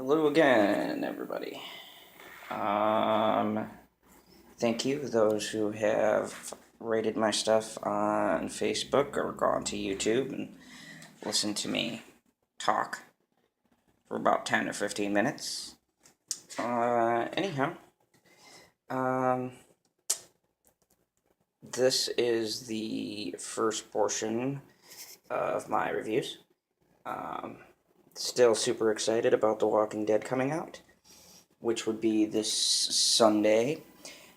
Hello again, everybody. Thank you, those who have rated my stuff on Facebook or gone to YouTube and listened to me talk for about 10 or 15 minutes. Anyhow, um, this is the first portion of my reviews. Still super excited about The Walking Dead coming out, which would be this Sunday.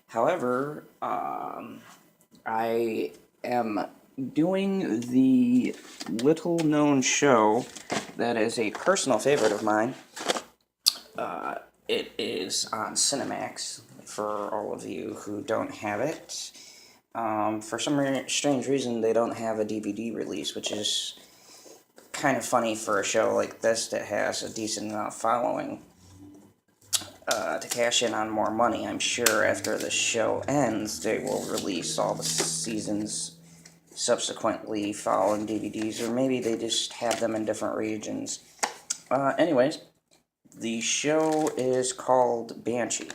However, I am doing the little known show that is a personal favorite of mine. It is on Cinemax for all of you who don't have it. For some strange reason, they don't have a DVD release, which is kind of funny for a show like this that has a decent enough following. To cash in on more money, I'm sure after the show ends, they will release all the seasons subsequently following DVDs, or maybe they just have them in different regions. Anyways, the show is called Banshee.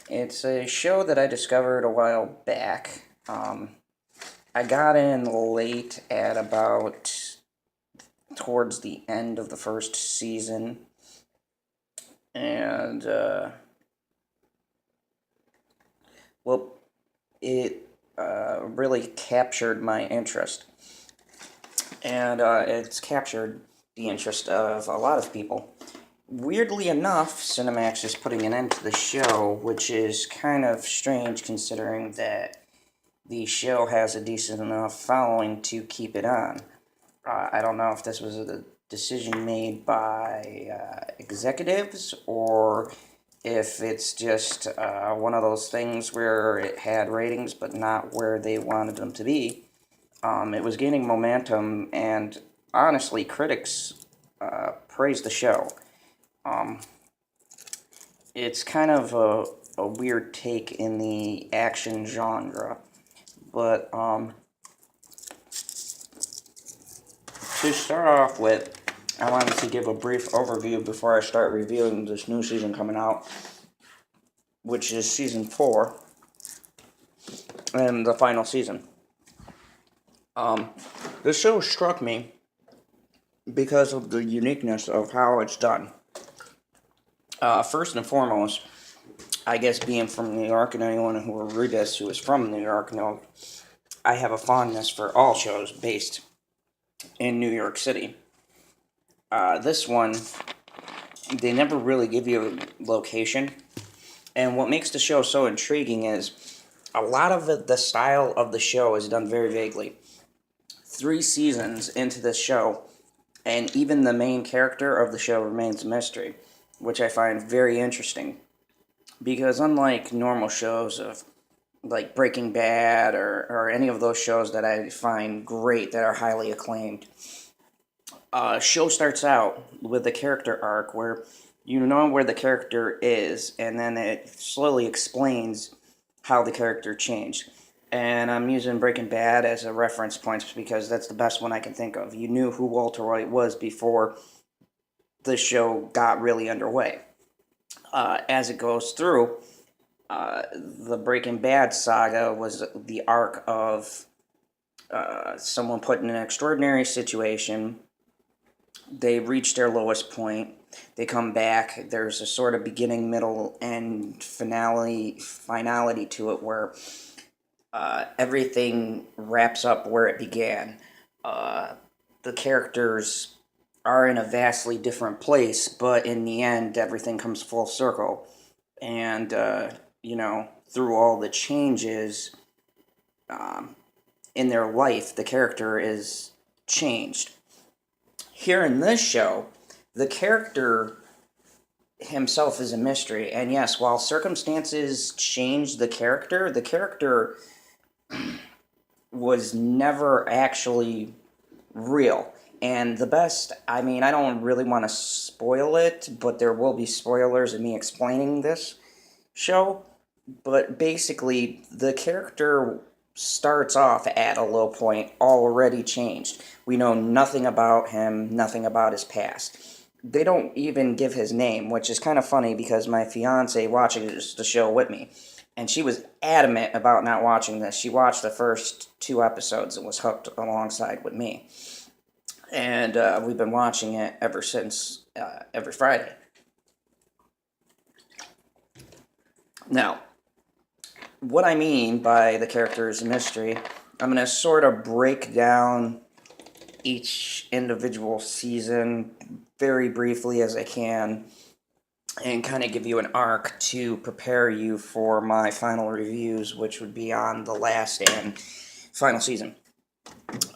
It's a show that I discovered a while back. I got in late at about towards the end of the first season, and well, it really captured my interest, and it's captured the interest of a lot of people. Weirdly enough, Cinemax is putting an end to the show, which is kind of strange considering that the show has a decent enough following to keep it on. I don't know if this was a decision made by executives or if it's just one of those things where it had ratings but not where they wanted them to be. It was gaining momentum, and honestly, critics praised the show. It's kind of a weird take in the action genre, but to start off with, I wanted to give a brief overview before I start reviewing this new season coming out, which is season 4 and the final season. This show struck me because of the uniqueness of how it's done. First and foremost, I guess being from New York, and anyone who will read this who is from New York knows I have a fondness for all shows based in New York City. This one, they never really give you a location, and what makes the show so intriguing is a lot of the style of the show is done very vaguely. 3 seasons into this show, and even the main character of the show remains a mystery, which I find very interesting. Because unlike normal shows of like Breaking Bad or any of those shows that I find great that are highly acclaimed, show starts out with a character arc where you know where the character is, and then it slowly explains how the character changed. And I'm using Breaking Bad as a reference point because that's the best one I can think of. You knew who Walter White was before the show got really underway. As it goes through, the Breaking Bad saga was the arc of someone put in an extraordinary situation. They reach their lowest point. They come back. There's a sort of beginning, middle, and finality to it where everything wraps up where it began. The characters are in a vastly different place, but in the end, everything comes full circle. And, through all the changes in their life, the character is changed. Here in this show, the character himself is a mystery. And yes, while circumstances change the character was never actually real. And the best, I mean, I don't really want to spoil it, but there will be spoilers in me explaining this show. But basically, the character starts off at a low point, already changed. We know nothing about him, nothing about his past. they don't even give his name, which is kind of funny because my fiance watching the show with me, and she was adamant about not watching this. She watched the first 2 episodes and was hooked alongside with me, and we've been watching it ever since, every Friday. Now, what I mean by the character's mystery, I'm going to sort of break down each individual season very briefly as I can and kind of give you an arc to prepare you for my final reviews, which would be on the last and final season.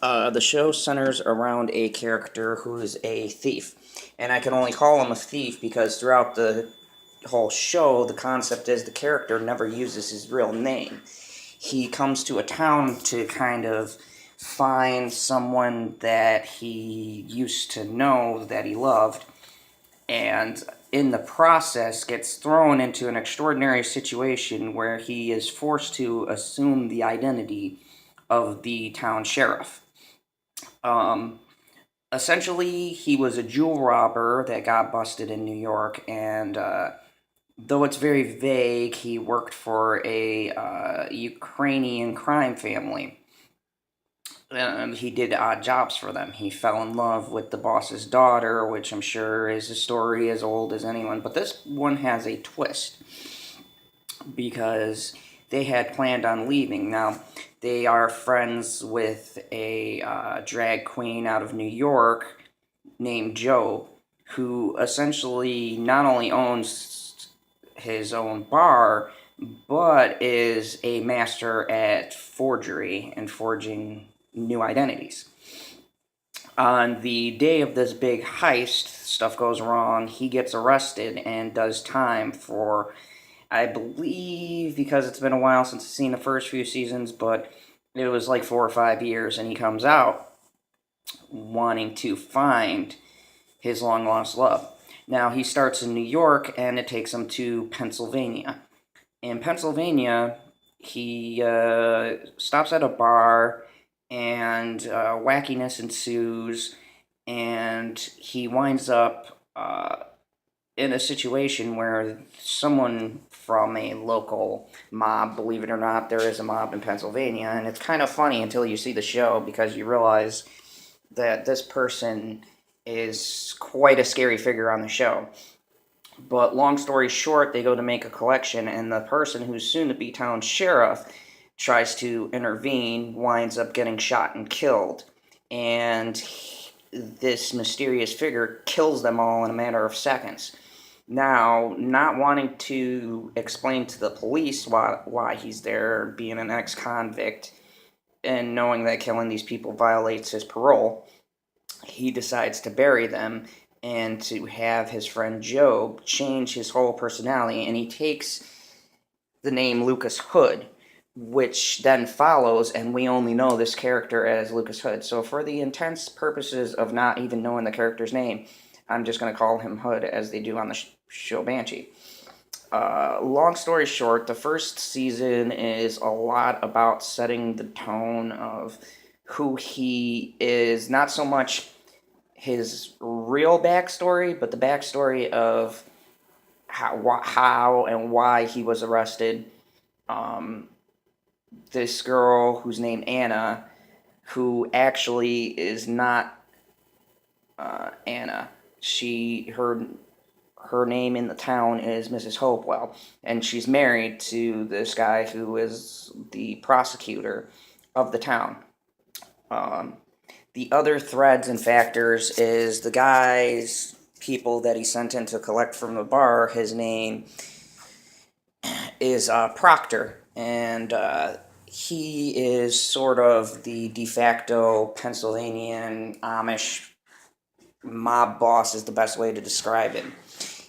The show centers around a character who is a thief, and I can only call him a thief because throughout the whole show, the concept is the character never uses his real name. He comes to a town to kind of find someone that he used to know that he loved, and in the process gets thrown into an extraordinary situation where he is forced to assume the identity of the town sheriff. Um, Essentially, he was a jewel robber that got busted in New York, and though it's very vague, he worked for a Ukrainian crime family. And he did odd jobs for them. He fell in love with the boss's daughter, which I'm sure is a story as old as anyone. But this one has a twist because they had planned on leaving. Now, they are friends with a drag queen out of New York named Joe, who essentially not only owns his own bar, but is a master at forgery and forging new identities. On the day of this big heist, stuff goes wrong. He gets arrested and does time for, I believe, because it's been a while since I've seen the first few seasons, but it was like 4 or 5 years, and he comes out wanting to find his long lost love. Now, he starts in New York, and it takes him to Pennsylvania. In Pennsylvania, he stops at a bar, and wackiness ensues, and he winds up in a situation where someone from a local mob, believe it or not, there is a mob in Pennsylvania, and it's kind of funny until you see the show because you realize that this person is quite a scary figure on the show. But long story short, they go to make a collection, and the person who's soon to be town sheriff tries to intervene, winds up getting shot and killed. And this mysterious figure kills them all in a matter of seconds. Now, not wanting to explain to the police why he's there, being an ex-convict, and knowing that killing these people violates his parole, he decides to bury them and to have his friend Job change his whole personality, and he takes the name Lucas Hood, which then follows, and we only know this character as Lucas Hood. So for the intense purposes of not even knowing the character's name, I'm just going to call him Hood, as they do on the show Banshee. Long story short, the first season is a lot about setting the tone of who he is, not so much his real backstory, but the backstory of how and why he was arrested. Um, this girl who's named Anna, who actually is not Anna. Her name in the town is Mrs. Hopewell, and she's married to this guy who is the prosecutor of the town. Um, the other threads and factors is the guy's people that he sent in to collect from the bar. His name is Proctor, and he is sort of the de facto Pennsylvanian Amish mob boss, is the best way to describe him.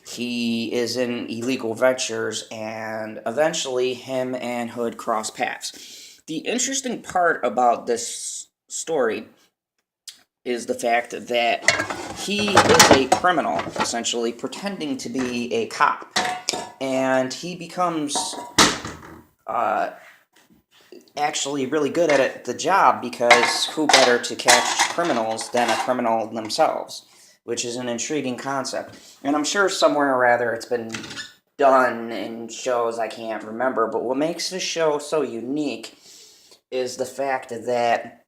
He is in illegal ventures, and eventually him and Hood cross paths. The interesting part about this story is the fact that he is a criminal, essentially, pretending to be a cop. And he becomes actually really good at the job, because who better to catch criminals than a criminal themselves? which is an intriguing concept. And I'm sure somewhere or other it's been done in shows I can't remember, but what makes this show so unique is the fact that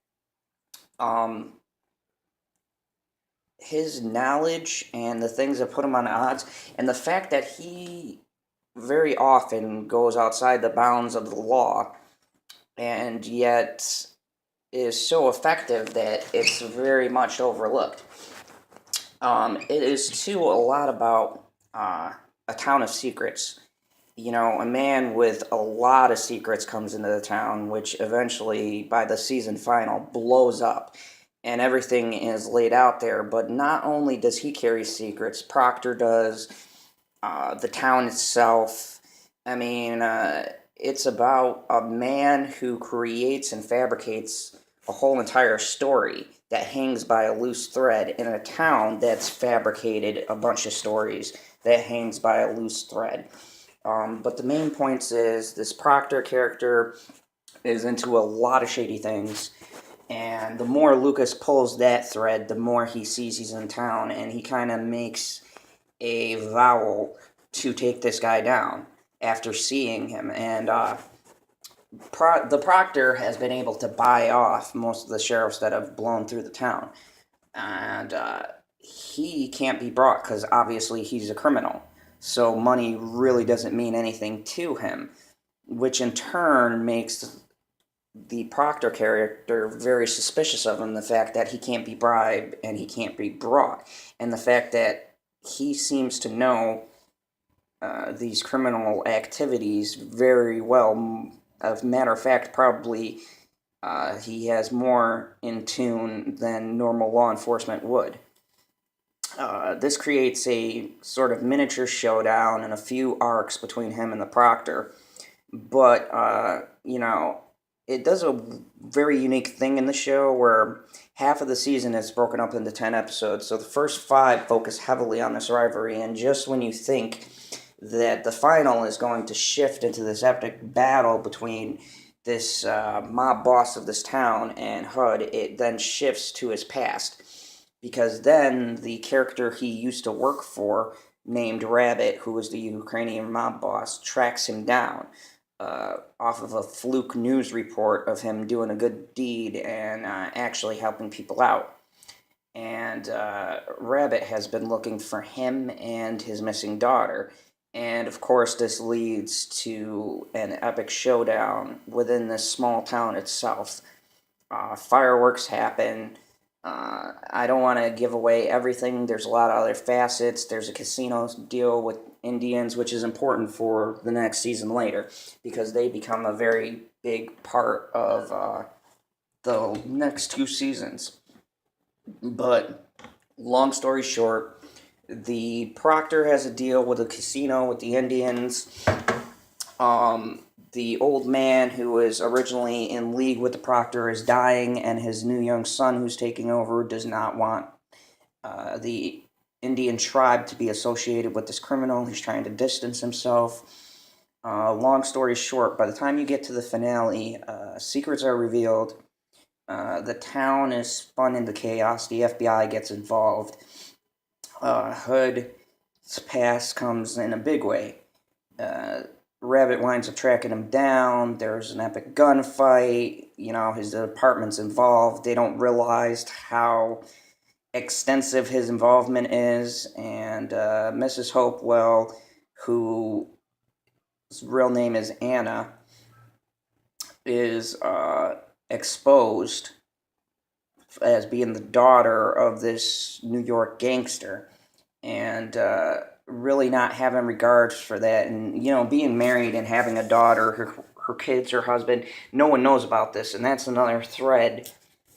his knowledge and the things that put him on odds, and the fact that he very often goes outside the bounds of the law, and yet is so effective that it's very much overlooked. It is too a lot about a town of secrets. You know, a man with a lot of secrets comes into the town, which eventually, by the season final, blows up. And everything is laid out there. But not only does he carry secrets, Proctor does, the town itself. I mean, it's about a man who creates and fabricates a whole entire story that hangs by a loose thread in a town that's fabricated a bunch of stories that hangs by a loose thread. But the main points is this Proctor character is into a lot of shady things, and the more Lucas pulls that thread, the more he sees he's in town, and he kind of makes a vow to take this guy down after seeing him. And the Proctor has been able to buy off most of the sheriffs that have blown through the town, and he can't be brought because obviously he's a criminal. So money really doesn't mean anything to him, which in turn makes the Proctor character very suspicious of him, the fact that he can't be bribed and he can't be brought, and the fact that he seems to know these criminal activities very well. As a matter of fact, probably he has more in tune than normal law enforcement would. This creates a sort of miniature showdown and a few arcs between him and the Proctor. But, it does a very unique thing in the show where half of the season is broken up into 10 episodes. So the first 5 focus heavily on this rivalry, and just when you think that the final is going to shift into this epic battle between this mob boss of this town and Hud, it then shifts to his past. Because then the character he used to work for, named Rabbit, who was the Ukrainian mob boss, tracks him down off of a fluke news report of him doing a good deed and actually helping people out. And Rabbit has been looking for him and his missing daughter. And of course, this leads to an epic showdown within this small town itself. Fireworks happen. I don't want to give away everything. There's a lot of other facets. There's a casino deal with Indians, which is important for the next season later, because they become a very big part of the next 2 seasons. But long story short, the Proctor has a deal with a casino with the Indians. The old man who was originally in league with the Proctor is dying, and his new young son who's taking over does not want the Indian tribe to be associated with this criminal. He's trying to distance himself. Long story short, by the time you get to the finale, secrets are revealed. The town is spun into chaos. The FBI gets involved. Hood's past comes in a big way. Rabbit winds up tracking him down. There's an epic gunfight. His department's involved. They don't realize how extensive his involvement is. And Mrs. Hopewell, whose real name is Anna, is exposed as being the daughter of this New York gangster. And really not having regards for that, and being married and having a daughter, her kids, her husband, no one knows about this, and that's another thread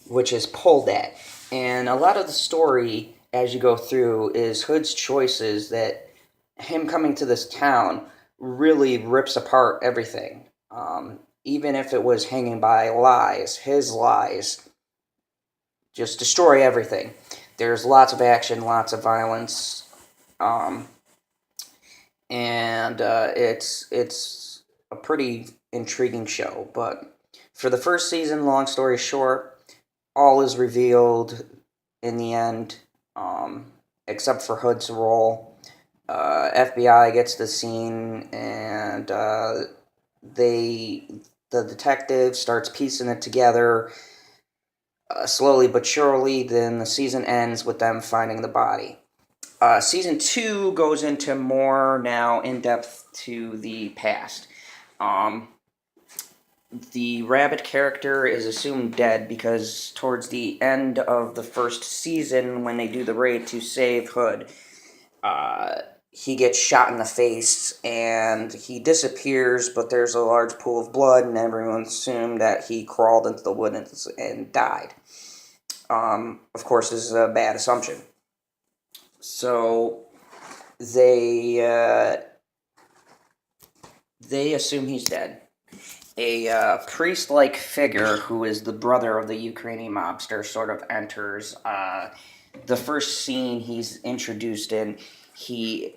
which is pulled at. And a lot of the story as you go through is Hood's choices, that him coming to this town really rips apart everything. Even if it was hanging by lies, his lies just destroy everything. There's lots of action, lots of violence. And it's a pretty intriguing show. But for the first season, long story short, all is revealed in the end. except for Hood's role. FBI gets the scene, and the detective starts piecing it together slowly but surely. Then the season ends with them finding the body. Season 2 goes into more now in depth to the past. The rabbit character is assumed dead because towards the end of the first season, when they do the raid to save Hood, he gets shot in the face and he disappears, but there's a large pool of blood, and everyone assumed that he crawled into the woods and died. Of course, this is a bad assumption. So they assume he's dead. A priest-like figure who is the brother of the Ukrainian mobster sort of enters. The first scene he's introduced in, he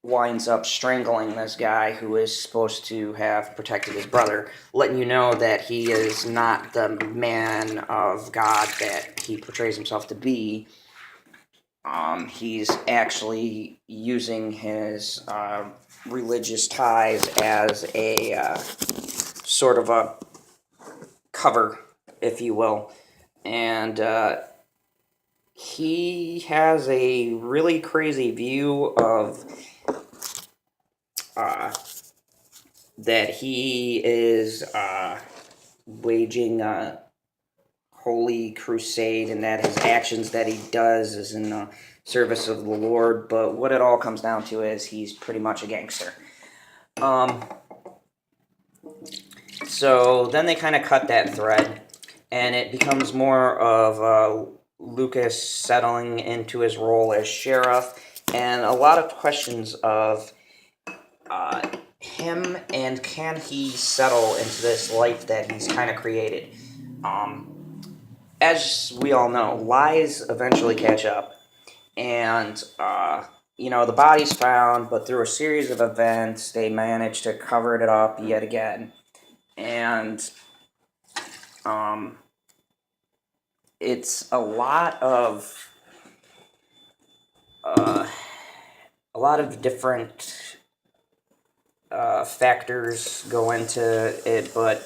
winds up strangling this guy who is supposed to have protected his brother, letting you know that he is not the man of God that he portrays himself to be. He's actually using his religious ties as a sort of a cover, if you will. And he has a really crazy view of that he is waging a holy crusade, and that his actions that he does is in the service of the Lord. But what it all comes down to is he's pretty much a gangster. So then they kind of cut that thread, and it becomes more of Lucas settling into his role as sheriff, and a lot of questions of him and can he settle into this life that he's kind of created. As we all know, lies eventually catch up, and the body's found, but through a series of events, they manage to cover it up yet again. And it's a lot of different factors go into it, but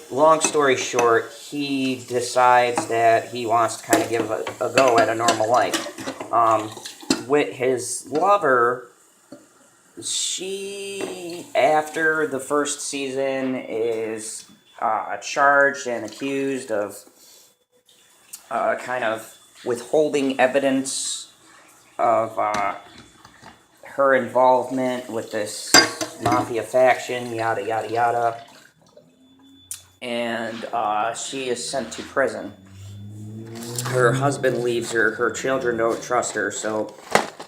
long story short, he decides that he wants to kind of give a go at a normal life. With his lover, she, after the first season, is charged and accused of kind of withholding evidence of her involvement with this mafia faction, yada yada yada. And she is sent to prison. Her husband leaves her. Her children don't trust her, so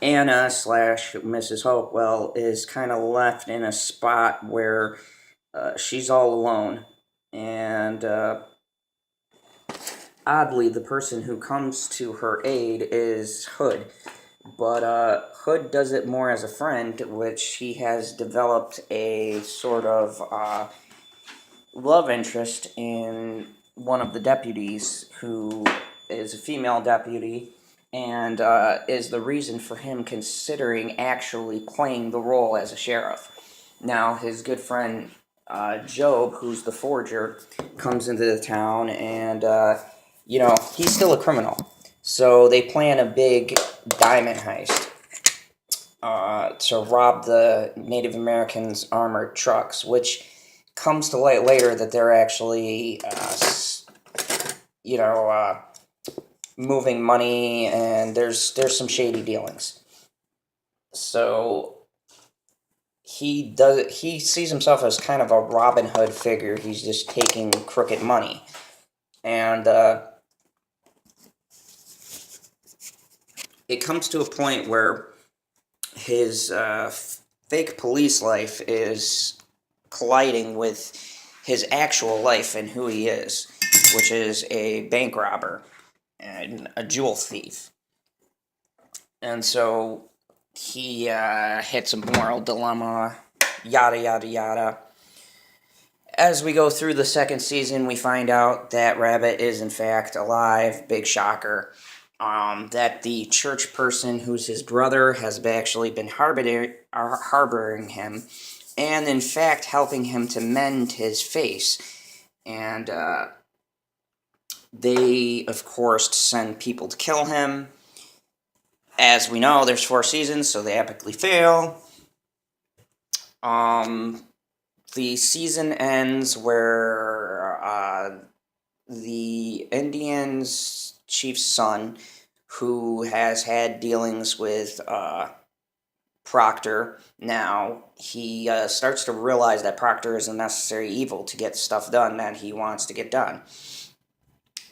Anna / Mrs. Hopewell is kind of left in a spot where she's all alone. And oddly, the person who comes to her aid is Hood. But Hood does it more as a friend, which he has developed a sort of love interest in one of the deputies, who is a female deputy, and is the reason for him considering actually playing the role as a sheriff. Now, his good friend Job, who's the forger, comes into the town, and he's still a criminal. So they plan a big diamond heist to rob the Native Americans' armored trucks, which comes to light later that they're actually, moving money, and there's some shady dealings. So he sees himself as kind of a Robin Hood figure. He's just taking crooked money, and it comes to a point where his fake police life is colliding with his actual life and who he is, which is a bank robber and a jewel thief. And so he hits a moral dilemma, yada yada yada. As we go through the second season, we find out that Rabbit is in fact alive. Big shocker. that the church person who's his brother has actually been harboring him, and in fact helping him to mend his face. And they, of course, send people to kill him. As we know, there's 4 seasons, so they epically fail. The season ends where the Indians' chief's son, who has had dealings with Proctor now, he starts to realize that Proctor is a necessary evil to get stuff done that he wants to get done.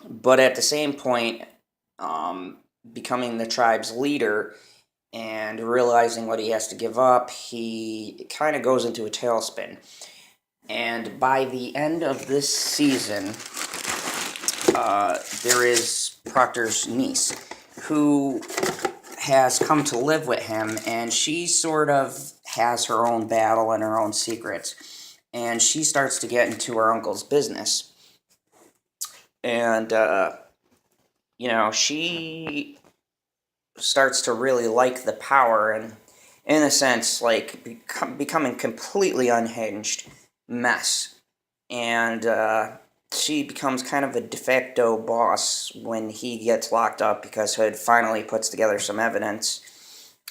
But at the same point, becoming the tribe's leader and realizing what he has to give up, he kind of goes into a tailspin. And by the end of this season, there is Proctor's niece, who has come to live with him, and she sort of has her own battle and her own secrets. And she starts to get into her uncle's business. And, she starts to really like the power and, in a sense, like, becoming completely unhinged mess. And she becomes kind of a de facto boss when he gets locked up because Hood finally puts together some evidence.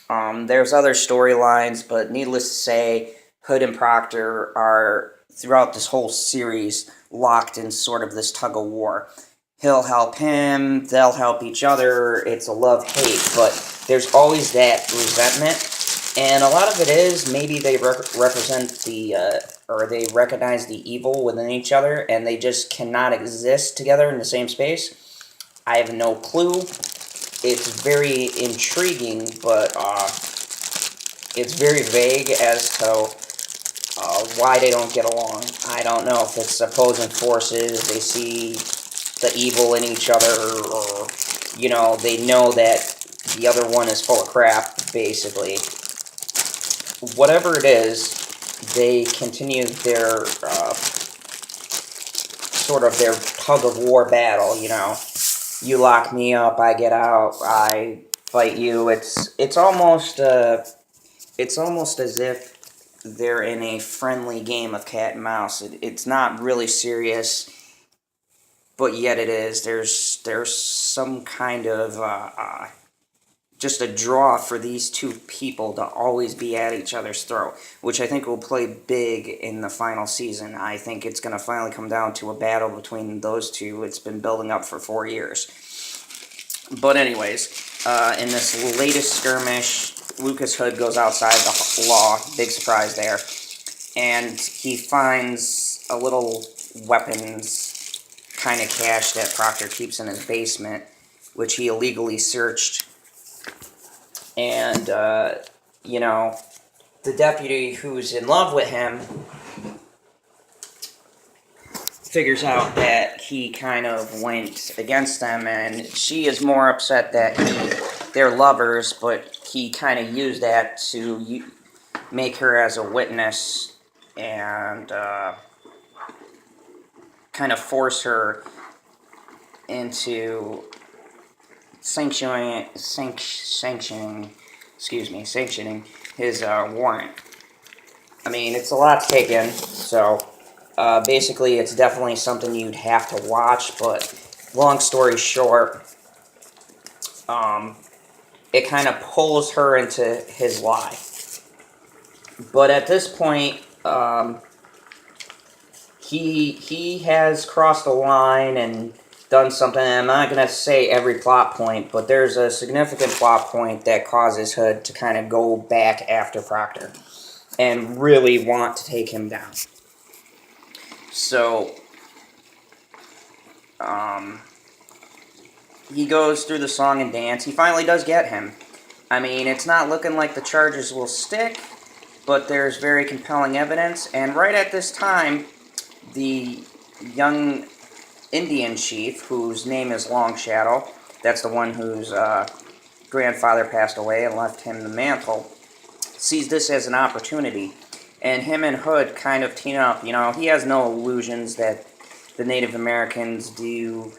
There's other storylines, but needless to say, Hood and Proctor are, throughout this whole series, locked in sort of this tug of war. He'll help him, they'll help each other, it's a love-hate, but there's always that resentment. And a lot of it is maybe they represent or they recognize the evil within each other, and they just cannot exist together in the same space. I have no clue. It's very intriguing, but it's very vague as to why they don't get along. I don't know if it's opposing forces, they see the evil in each other, or, they know that the other one is full of crap, basically. Whatever it is, they continue their sort of their tug-of-war battle, You lock me up, I get out, I fight you. It's almost as if they're in a friendly game of cat and mouse. It's not really serious, but yet it is. There's some kind of just a draw for these two people to always be at each other's throat, which I think will play big in the final season. I think it's going to finally come down to a battle between those two. It's been building up for 4 years. But anyways, in this latest skirmish, Lucas Hood goes outside the law, big surprise there, and he finds a little weapons kind of cache that Proctor keeps in his basement, which he illegally searched. And, the deputy who's in love with him figures out that he kind of went against them, and she is more upset that they're lovers, but he kind of used that to make her as a witness and kind of force her into sanctioning his warrant. I mean, it's a lot to take in, so basically it's definitely something you'd have to watch, but long story short, it kind of pulls her into his lie. But at this point, he has crossed the line and done something. I'm not going to say every plot point, but there's a significant plot point that causes Hood to kind of go back after Proctor and really want to take him down. So, he goes through the song and dance. He finally does get him. I mean, it's not looking like the charges will stick, but there's very compelling evidence. And right at this time, the young Indian chief, whose name is Long Shadow, that's the one whose grandfather passed away and left him the mantle, sees this as an opportunity. And him and Hood kind of team up. He has no illusions that the Native Americans do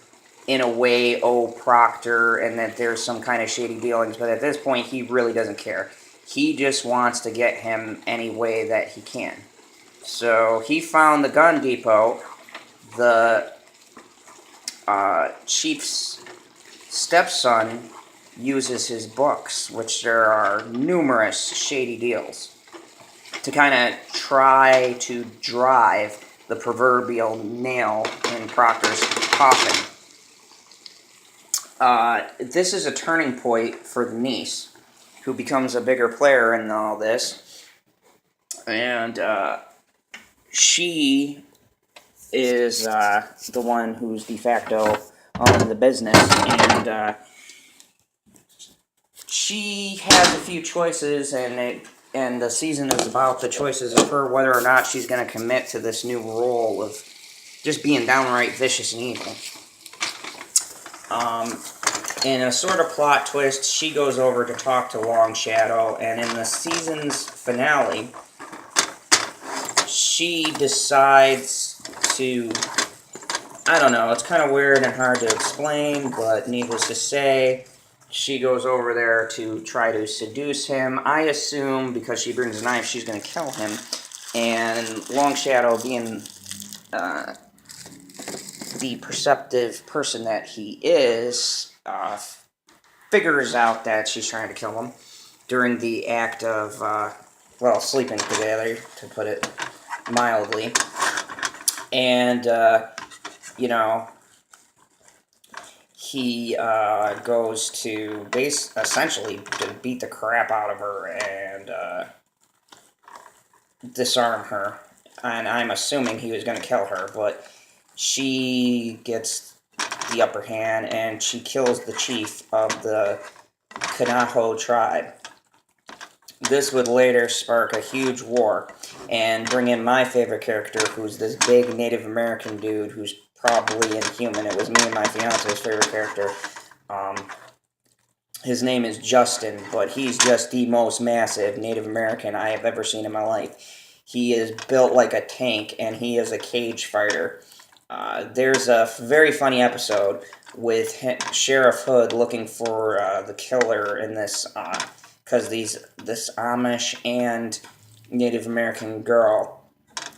in a way, owe Proctor and that there's some kind of shady dealings, but at this point, he really doesn't care. He just wants to get him any way that he can. So he found the gun depot. The chief's stepson uses his books, which there are numerous shady deals, to kind of try to drive the proverbial nail in Proctor's coffin. This is a turning point for the niece, who becomes a bigger player in all this. And she is the one who's de facto owning the business. And she has a few choices, and the season is about the choices of her, whether or not she's going to commit to this new role of just being downright vicious and evil. In a sort of plot twist, she goes over to talk to Long Shadow, and in the season's finale, she decides to, I don't know, it's kind of weird and hard to explain, but needless to say, she goes over there to try to seduce him. I assume because she brings a knife, she's going to kill him, and Long Shadow, being the perceptive person that he is, figures out that she's trying to kill him during the act of, sleeping together, to put it mildly. And, he goes to essentially to beat the crap out of her and disarm her. And I'm assuming he was going to kill her, but she gets the upper hand, and she kills the chief of the Kanaho tribe. This would later spark a huge war and bring in my favorite character, who's this big Native American dude who's probably inhuman. It was me and my fiance's favorite character. His name is Justin, but he's just the most massive Native American I have ever seen in my life. He is built like a tank, and he is a cage fighter. There's a very funny episode with Sheriff Hood looking for the killer in this, because this Amish and Native American girl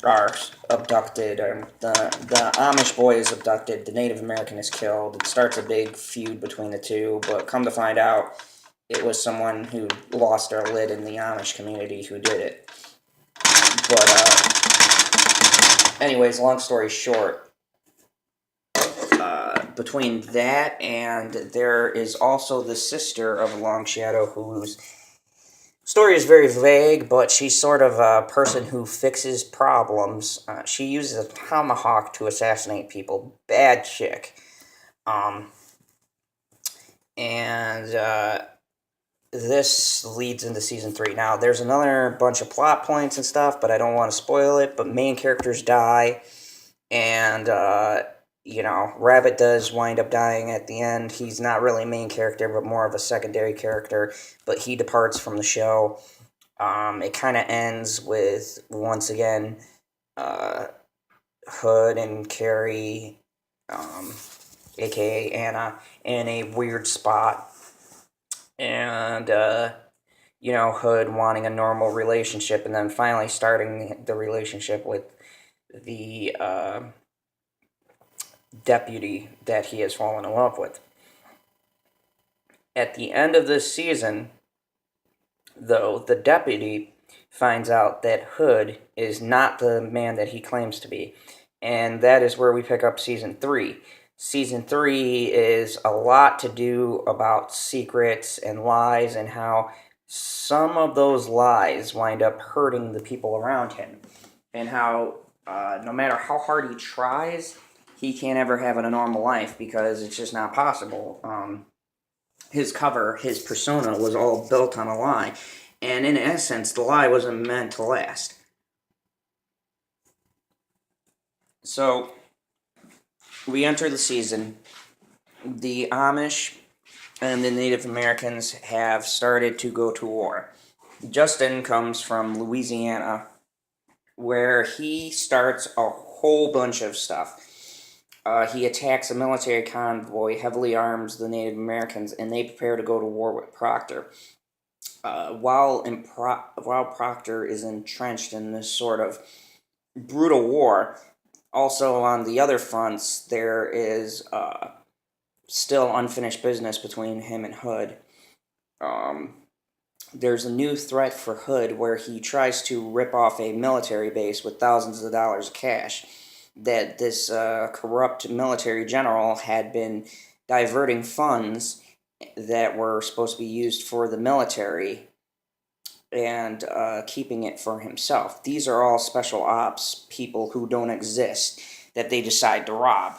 are abducted. The Amish boy is abducted. The Native American is killed. It starts a big feud between the two, but come to find out, it was someone who lost their lid in the Amish community who did it. But anyways, long story short, between that and there is also the sister of Long Shadow, whose story is very vague, but she's sort of a person who fixes problems. She uses a tomahawk to assassinate people. Bad chick. This leads into season 3. Now, there's another bunch of plot points and stuff, but I don't want to spoil it. But main characters die, and Rabbit does wind up dying at the end. He's not really a main character, but more of a secondary character, but he departs from the show. It kind of ends with, once again, Hood and Carrie, aka Anna, in a weird spot. And, Hood wanting a normal relationship, and then finally starting the relationship with the deputy that he has fallen in love with. At the end of this season, though, the deputy finds out that Hood is not the man that he claims to be. And that is where we pick up season 3. Season 3 is a lot to do about secrets and lies, and how some of those lies wind up hurting the people around him. And how no matter how hard he tries, he can't ever have a normal life, because it's just not possible. His persona was all built on a lie. And in essence, the lie wasn't meant to last. So, we enter the season. The Amish and the Native Americans have started to go to war. Justin comes from Louisiana, where he starts a whole bunch of stuff. He attacks a military convoy, heavily arms the Native Americans, and they prepare to go to war with Proctor. While Proctor is entrenched in this sort of brutal war, also on the other fronts, there is still unfinished business between him and Hood. Um, there's a new threat for Hood where he tries to rip off a military base with thousands of dollars of cash that this corrupt military general had been diverting funds that were supposed to be used for the military and keeping it for himself. These are all special ops people who don't exist that they decide to rob.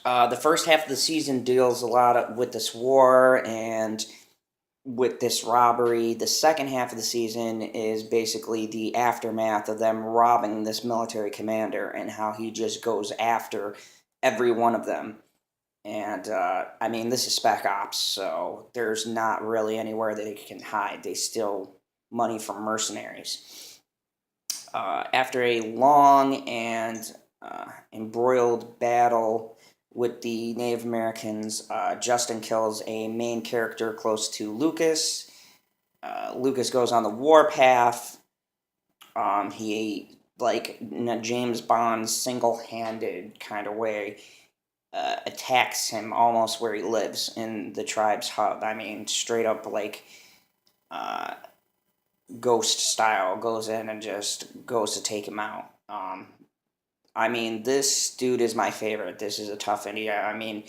The first half of the season deals a lot with this war and with this robbery. The second half of the season is basically the aftermath of them robbing this military commander and how he just goes after every one of them. And, I mean, this is Spec Ops, so there's not really anywhere that they can hide. They steal money from mercenaries. After a long and embroiled battle with the Native Americans, Justin kills a main character close to Lucas. Lucas goes on the warpath. He, like in a James Bond single-handed kind of way, attacks him almost where he lives in the tribe's hub. I mean, straight up like ghost style, goes in and just goes to take him out. I mean, this dude is my favorite. This is a tough India. I mean,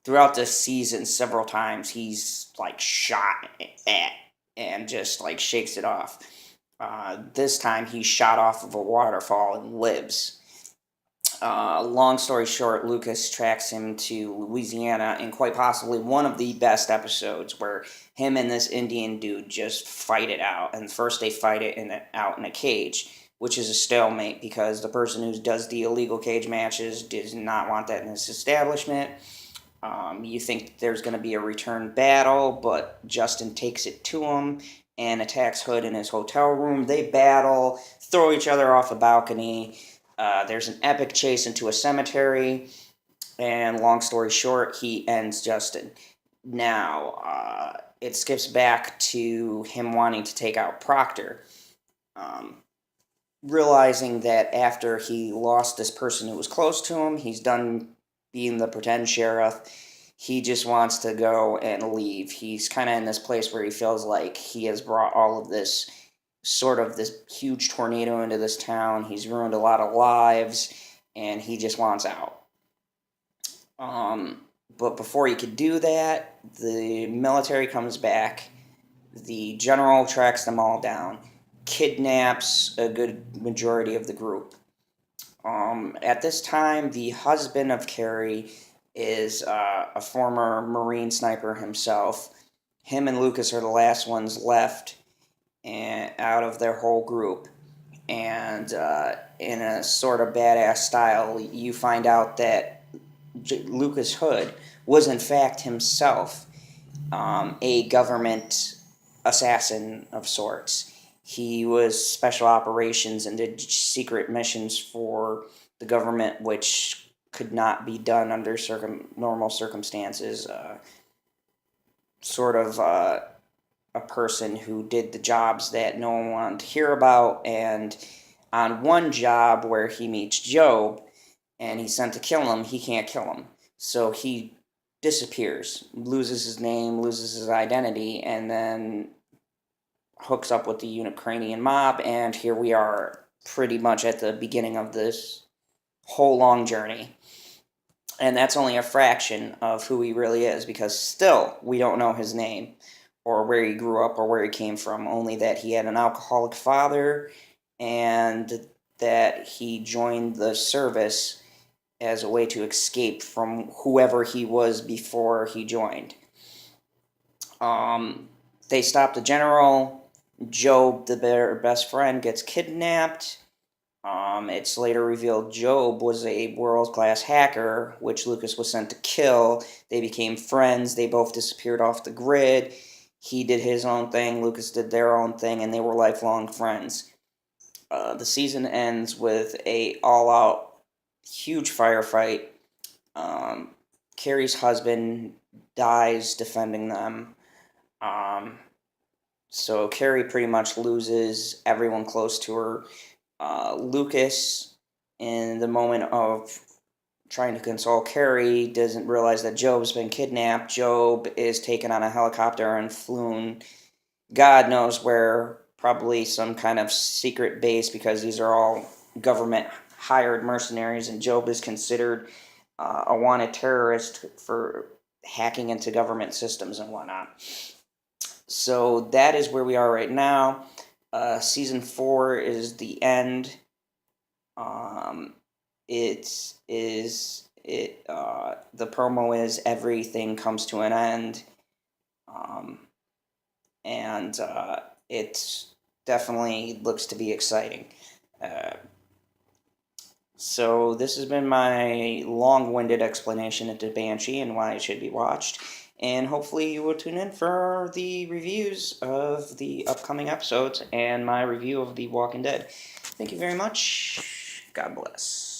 throughout this season, several times he's like shot at and just like shakes it off. This time he's shot off of a waterfall and lives. Long story short, Lucas tracks him to Louisiana in quite possibly one of the best episodes where him and this Indian dude just fight it out. And first they fight it out in a cage, which is a stalemate because the person who does the illegal cage matches does not want that in his establishment. You think there's going to be a return battle, but Justin takes it to him and attacks Hood in his hotel room. They battle, throw each other off a balcony. There's an epic chase into a cemetery, and long story short, he ends Justin. Now, it skips back to him wanting to take out Proctor, realizing that after he lost this person who was close to him, he's done being the pretend sheriff. He just wants to go and leave. He's kind of in this place where he feels like he has brought all of this sort of this huge tornado into this town. He's ruined a lot of lives, and he just wants out. But before he could do that, the military comes back. The general tracks them all down, kidnaps a good majority of the group. At this time, the husband of Carrie is a former Marine sniper himself. Him and Lucas are the last ones left and out of their whole group. And in a sort of badass style, you find out that Lucas Hood was in fact himself a government assassin of sorts. He was special operations and did secret missions for the government, which could not be done under normal circumstances. Sort of a person who did the jobs that no one wanted to hear about, and on one job where he meets Job and he's sent to kill him, he can't kill him. So he disappears, loses his name, loses his identity, and then hooks up with the Ukrainian mob, and here we are pretty much at the beginning of this whole long journey. And that's only a fraction of who he really is, because still we don't know his name or where he grew up or where he came from, only that he had an alcoholic father and that he joined the service as a way to escape from whoever he was before he joined. They stop the general. Job, their best friend, gets kidnapped. It's later revealed Job was a world-class hacker, which Lucas was sent to kill. They became friends. They both disappeared off the grid. He did his own thing. Lucas did their own thing, and they were lifelong friends. The season ends with a all-out huge firefight. Carrie's husband dies defending them. So Carrie pretty much loses everyone close to her. Lucas, in the moment of trying to console Carrie, doesn't realize that Job's been kidnapped. Job is taken on a helicopter and flown God knows where, probably some kind of secret base, because these are all government hired mercenaries, and Job is considered a wanted terrorist for hacking into government systems and whatnot. So that is where we are right now. Season 4 is the end. The promo is everything comes to an end. And it definitely looks to be exciting. So this has been my long-winded explanation into Banshee and why it should be watched. And hopefully you will tune in for the reviews of the upcoming episodes and my review of The Walking Dead. Thank you very much. God bless.